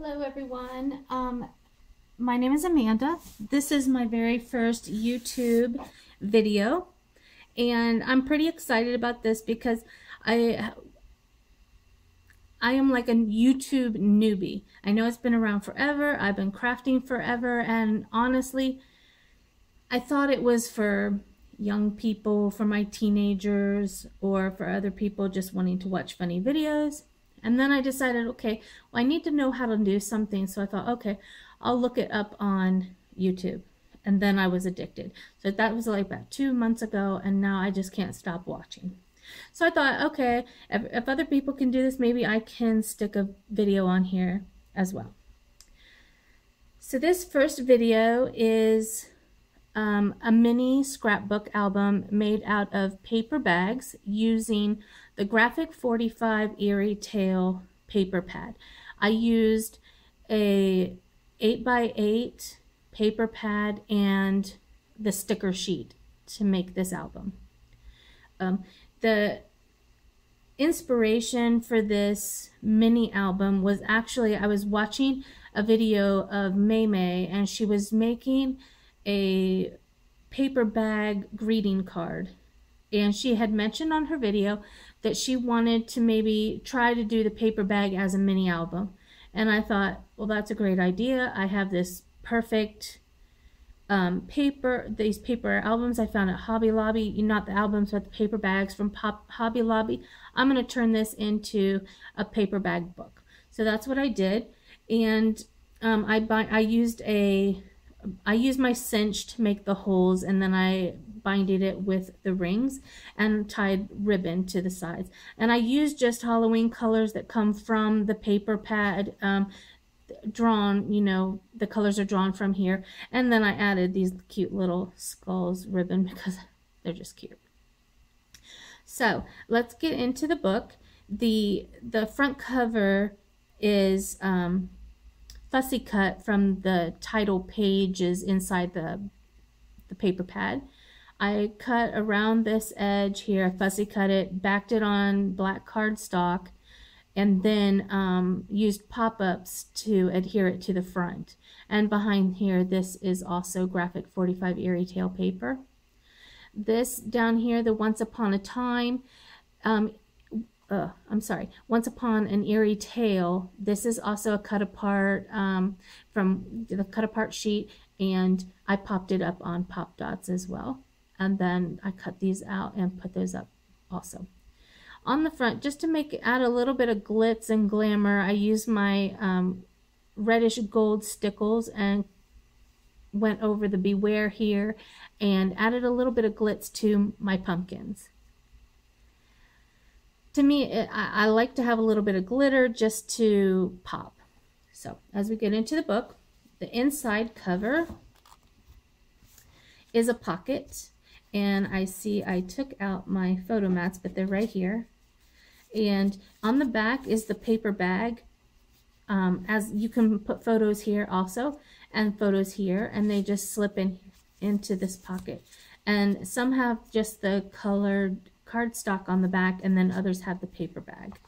Hello everyone. My name is Amanda. This is my very first YouTube video, and I'm pretty excited about this because I am like a YouTube newbie. I know it's been around forever. I've been crafting forever, and honestly, I thought it was for young people, for my teenagers, or for other people just wanting to watch funny videos. And then I decided, okay, well, I need to know how to do something. So I thought, okay, I'll look it up on YouTube. And then I was addicted. So that was like about 2 months ago, and now I just can't stop watching. So I thought, okay, if other people can do this, maybe I can stick a video on here as well. So this first video is a mini scrapbook album made out of paper bags using the Graphic 45 Eerie Tale paper pad. I used a 8x8 paper pad and the sticker sheet to make this album. The inspiration for this mini album was actually, I was watching a video of May, and she was making a paper bag greeting card, and she had mentioned on her video that she wanted to maybe try to do the paper bag as a mini album. And I thought, well, that's a great idea. I have this perfect these paper albums I found at Hobby Lobby, not the albums but the paper bags from Hobby Lobby. I'm going to turn this into a paper bag book. So that's what I did, and I used my cinch to make the holes, and then I binded it with the rings and tied ribbon to the sides. And I used just Halloween colors that come from the paper pad, drawn, the colors are drawn from here. And then I added these cute little skulls ribbon because they're just cute. So let's get into the book. The front cover is fussy cut from the title pages inside the paper pad. I cut around this edge here, fussy cut it, backed it on black cardstock, and then used pop-ups to adhere it to the front. And behind here, this is also Graphic 45 Eerie Tale paper. This down here, the Once Upon a Time, Once Upon an Eerie Tale. This is also a cut apart from the cut apart sheet, and I popped it up on pop dots as well. And then I cut these out and put those up also. On the front, just to add a little bit of glitz and glamour, I used my reddish gold stickles and went over the beware here and added a little bit of glitz to my pumpkins. To me, I like to have a little bit of glitter just to pop. So as we get into the book, the inside cover is a pocket, and I see I took out my photo mats, but they're right here. And on the back is the paper bag. As you can put photos here also, and photos here, and they just slip into this pocket. And some have just the colored cardstock on the back, and then others have the paper bag.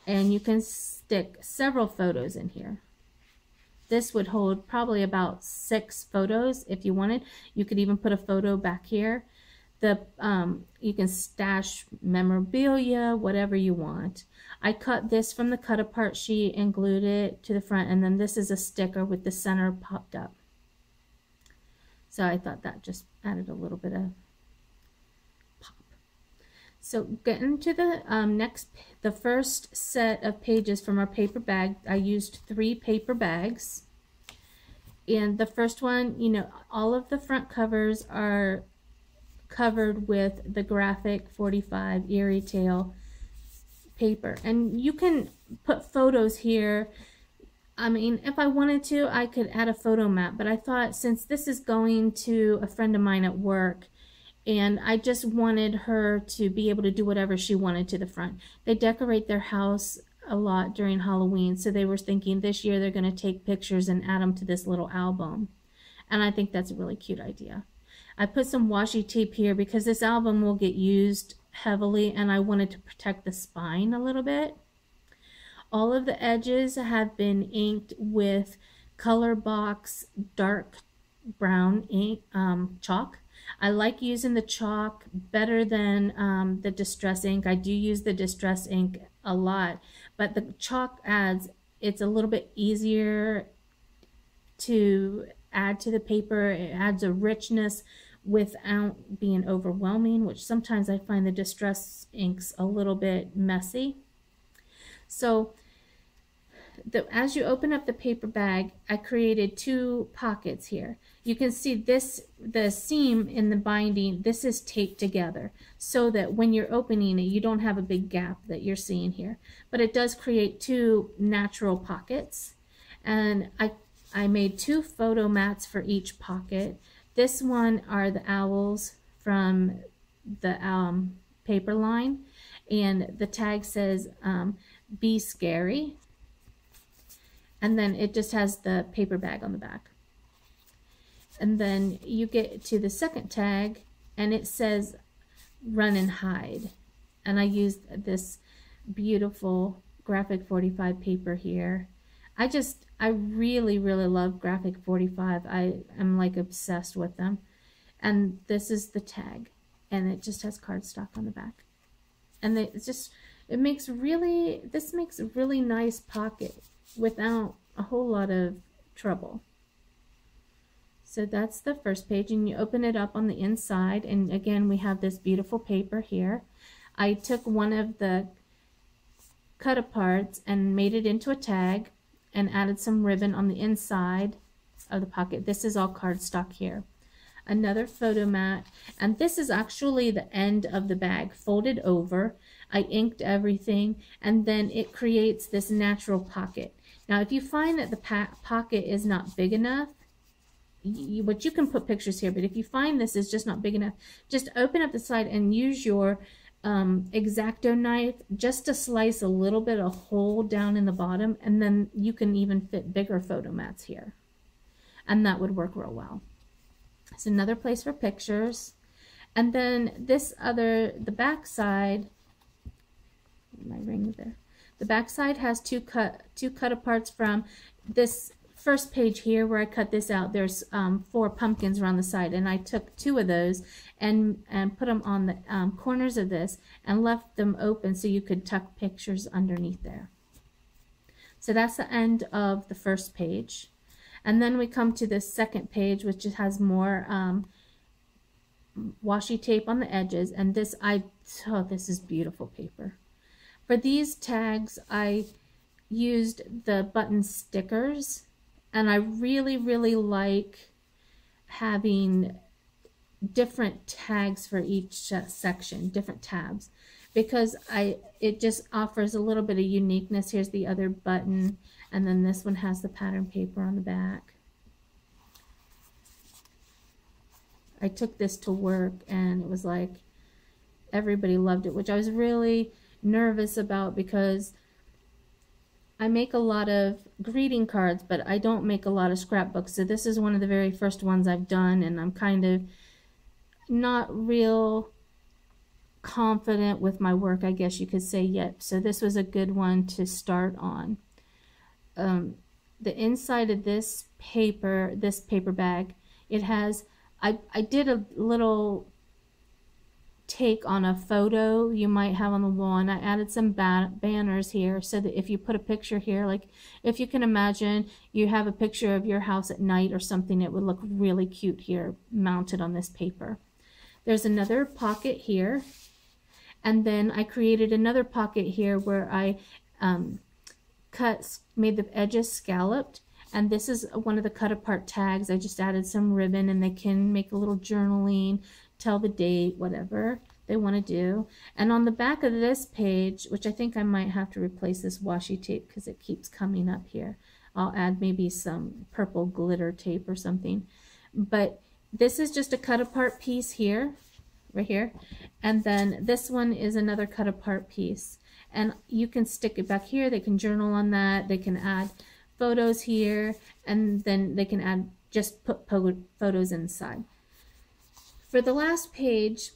And you can stick several photos in here. This would hold probably about 6 photos if you wanted. You could even put a photo back here. You can stash memorabilia, whatever you want. I cut this from the cut apart sheet and glued it to the front, and then this is a sticker with the center popped up. So I thought that just added a little bit of pop. So getting to the first set of pages from our paper bag, I used 3 paper bags. And the first one, all of the front covers are covered with the Graphic 45 Eerie Tale paper. And you can put photos here. I mean, if I wanted to, I could add a photo map, but I thought since this is going to a friend of mine at work, and I just wanted her to be able to do whatever she wanted to the front. They decorate their house a lot during Halloween, so they were thinking this year they're going to take pictures and add them to this little album. And I think that's a really cute idea. I put some washi tape here because this album will get used heavily, and I wanted to protect the spine a little bit. All of the edges have been inked with Color Box dark brown ink, chalk. I like using the chalk better than the distress ink. I do use the distress ink a lot, but the chalk it's a little bit easier to add to the paper. It adds a richness without being overwhelming, which sometimes I find the distress inks a little bit messy. So as you open up the paper bag, I created 2 pockets here. You can see the seam in the binding, this is taped together so that when you're opening it, you don't have a big gap that you're seeing here. But it does create 2 natural pockets. And I made 2 photo mats for each pocket. This one are the owls from the paper line, and the tag says be scary, and then it just has the paper bag on the back. And then you get to the second tag and it says run and hide, and I used this beautiful graphic 45 paper here. I really love graphic 45. I am like obsessed with them. And this is the tag, and it just has cardstock on the back. And this makes a really nice pocket without a whole lot of trouble. So that's the first page, and you open it up on the inside, and again we have this beautiful paper here. I took one of the cut aparts and made it into a tag and added some ribbon on the inside of the pocket. This is all cardstock here. Another photo mat, and this is actually the end of the bag folded over. I inked everything, and then it creates this natural pocket. Now if you find that the pocket is not big enough, you can put pictures here, but if you find this is just not big enough, just open up the side and use your X-Acto knife just to slice a little bit of hole down in the bottom, and then you can even fit bigger photo mats here, and that would work real well. It's another place for pictures. And then the back side, my ring there, the back side has two cut aparts from this first page here where I cut this out. There's 4 pumpkins around the side, and I took 2 of those and put them on the corners of this and left them open so you could tuck pictures underneath there. So that's the end of the first page. And then we come to the second page, which has more washi tape on the edges, and this is beautiful paper. For these tags I used the button stickers, and I really like having different tags for each section, different tabs, because it just offers a little bit of uniqueness. Here's the other button, and then this one has the pattern paper on the back. I took this to work, and it was like everybody loved it, which I was really nervous about because I make a lot of greeting cards, but I don't make a lot of scrapbooks. So this is one of the very first ones I've done, and I'm kind of not real confident with my work, I guess you could say, yet. So this was a good one to start on. The inside of this paper bag, it has, I did a little take on a photo you might have on the wall, and I added some banners here so that if you put a picture here, like if you can imagine you have a picture of your house at night or something, it would look really cute here mounted on this paper. There's another pocket here, and then I created another pocket here where I made the edges scalloped, and this is one of the cut apart tags. I just added some ribbon, and they can make a little journaling, tell the date, whatever they want to do. And on the back of this page, which I think I might have to replace this washi tape because it keeps coming up here, I'll add maybe some purple glitter tape or something. But this is just a cut apart piece here, right here, and then this one is another cut apart piece, and you can stick it back here. They can journal on that, they can add photos here, and then they can just put photos inside. For the last page,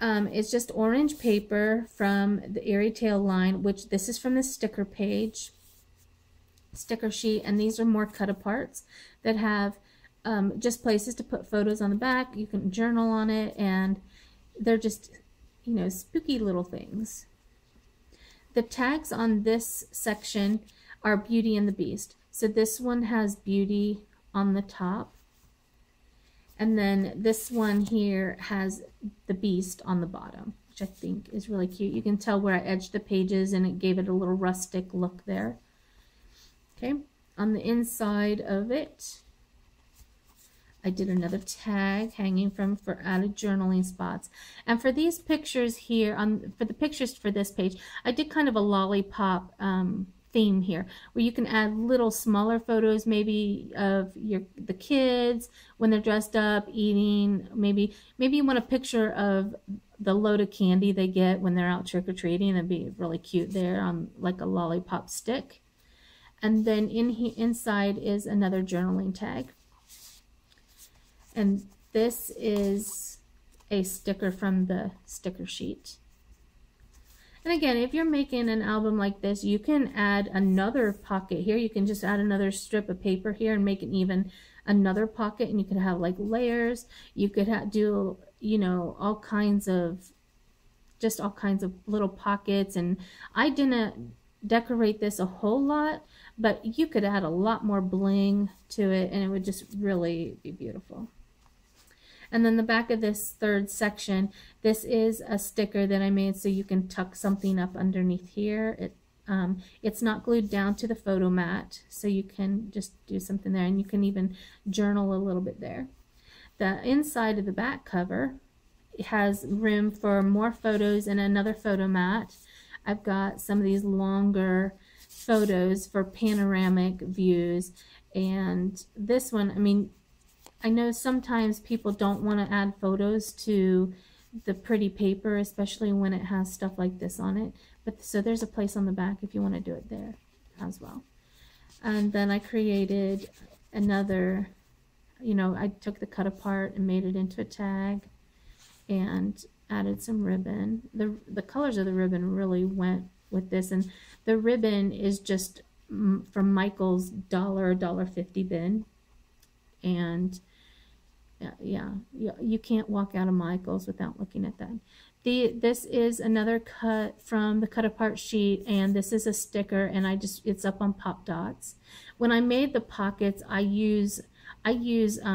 It's just orange paper from the Eerie Tale line, which this is from the sticker page, sticker sheet, and these are more cut aparts that have just places to put photos on the back. You can journal on it, and they're just, you know, spooky little things. The tags on this section are Beauty and the Beast. So this one has Beauty on the top, and then this one here has the Beast on the bottom, which I think is really cute. You can tell where I edged the pages and it gave it a little rustic look there. Okay, on the inside of it, I did another tag hanging from for added journaling spots. And for these pictures here, for the pictures for this page, I did kind of a lollipop theme here, where you can add little smaller photos, maybe of the kids when they're dressed up, eating. Maybe you want a picture of the load of candy they get when they're out trick-or-treating. That'd be really cute there on like a lollipop stick. And then inside is another journaling tag. And this is a sticker from the sticker sheet. And again, if you're making an album like this, you can add another pocket here. You can just add another strip of paper here and make it even another pocket, and you could have like layers. You could do, you know, all kinds of little pockets. And I didn't decorate this a whole lot, but you could add a lot more bling to it and it would just really be beautiful. And then the back of this third section, this is a sticker that I made so you can tuck something up underneath here. It's not glued down to the photo mat, so you can just do something there, and you can even journal a little bit there. The inside of the back cover has room for more photos and another photo mat. I've got some of these longer photos for panoramic views, and this one, I mean, I know sometimes people don't want to add photos to the pretty paper, especially when it has stuff like this on it. But so there's a place on the back if you want to do it there as well. And then I created another, you know, I took the cut apart and made it into a tag and added some ribbon. The colors of the ribbon really went with this, and the ribbon is just from Michael's $1.50 bin. And yeah, you can't walk out of Michael's without looking at that. This is another cut from the cut apart sheet, and this is a sticker, and it's up on pop dots. When I made the pockets, I use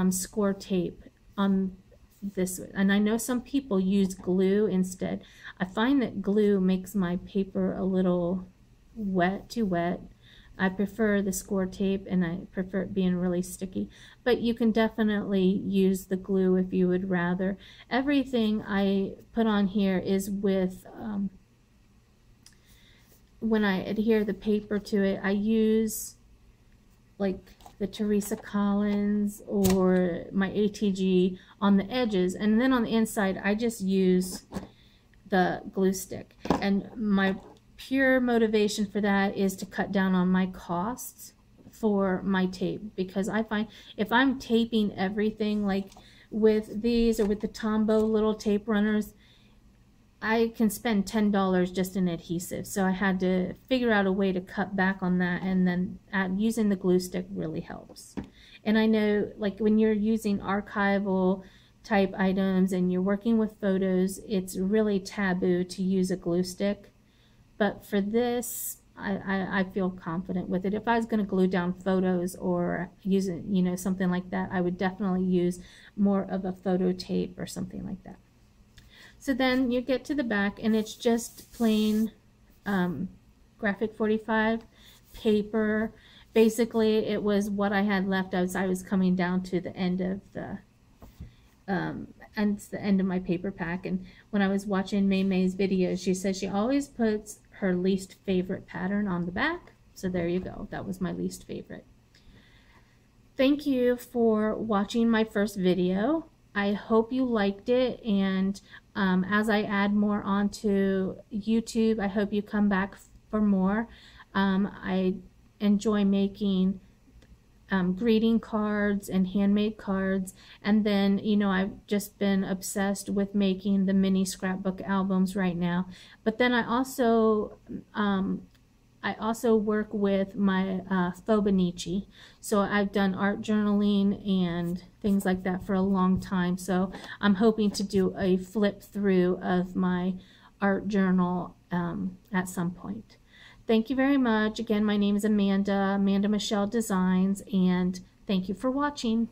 score tape on this, and I know some people use glue instead. I find that glue makes my paper a little too wet. I prefer the score tape, and I prefer it being really sticky, but you can definitely use the glue if you would rather. Everything I put on here is with, when I adhere the paper to it, I use like the Teresa Collins or my ATG on the edges, and then on the inside I just use the glue stick. And my pure motivation for that is to cut down on my costs for my tape, because I find if I'm taping everything like with these or with the Tombow little tape runners, I can spend $10 just in adhesive. So I had to figure out a way to cut back on that, and then using the glue stick really helps. And I know, like, when you're using archival type items and you're working with photos, it's really taboo to use a glue stick. But for this, I feel confident with it. If I was going to glue down photos or use it, you know, something like that, I would definitely use more of a photo tape or something like that. So then you get to the back, and it's just plain graphic 45 paper. Basically, it was what I had left as I was coming down to the end of the end of my paper pack. And when I was watching May's videos, she says she always puts her least favorite pattern on the back. So there you go. That was my least favorite. Thank you for watching my first video. I hope you liked it, and as I add more onto YouTube, I hope you come back for more. I enjoy making greeting cards and handmade cards. And then, you know, I've just been obsessed with making the mini scrapbook albums right now. But then I also work with my Fobonichi. So I've done art journaling and things like that for a long time. So I'm hoping to do a flip through of my art journal at some point. Thank you very much. Again, my name is Amanda, Amanda Michelle Designs, and thank you for watching.